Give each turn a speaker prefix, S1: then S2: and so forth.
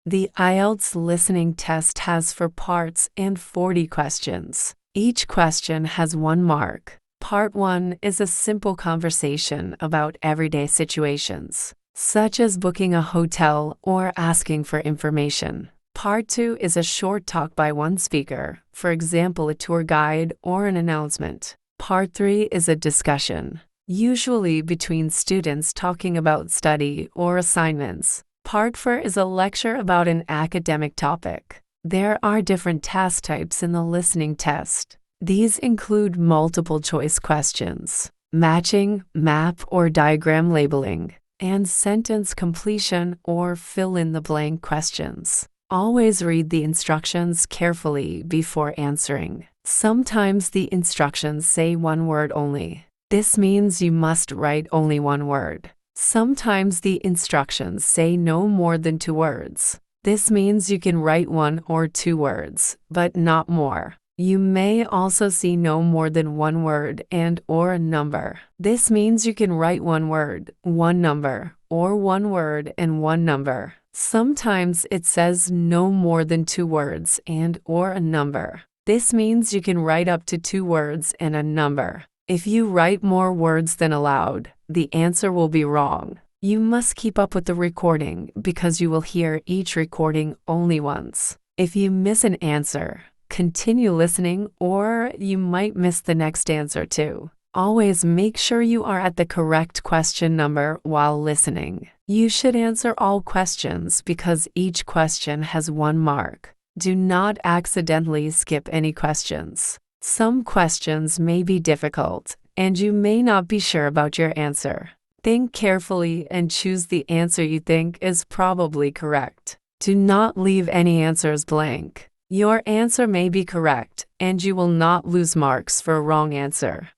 S1: The IELTS listening test has 4 parts and 40 questions. Each question has 1 mark. Part 1 is a simple conversation about everyday situations, such as booking a hotel or asking for information. Part 2 is a short talk by one speaker, for example a tour guide or an announcement. Part 3 is a discussion, usually between students talking about study or assignments. Part 4 is a lecture about an academic topic. There are different task types in the listening test. These include multiple choice questions, matching, map or diagram labeling, and sentence completion or fill-in-the-blank questions. Always read the instructions carefully before answering. Sometimes the instructions say 1 word only. This means you must write only 1 word. Sometimes the instructions say no more than 2 words. This means you can write 1 or 2 words, but not more. You may also see no more than 1 word and/or a number. This means you can write 1 word, 1 number, or 1 word and 1 number. Sometimes it says no more than 2 words and/or a number. This means you can write up to 2 words and a number. If you write more words than allowed, the answer will be wrong. You must keep up with the recording because you will hear each recording only once. If you miss an answer, continue listening or you might miss the next answer too. Always make sure you are at the correct question number while listening. You should answer all questions because each question has 1 mark. Do not accidentally skip any questions. Some questions may be difficult, and you may not be sure about your answer. Think carefully and choose the answer you think is probably correct. Do not leave any answers blank. Your answer may be correct, and you will not lose marks for a wrong answer.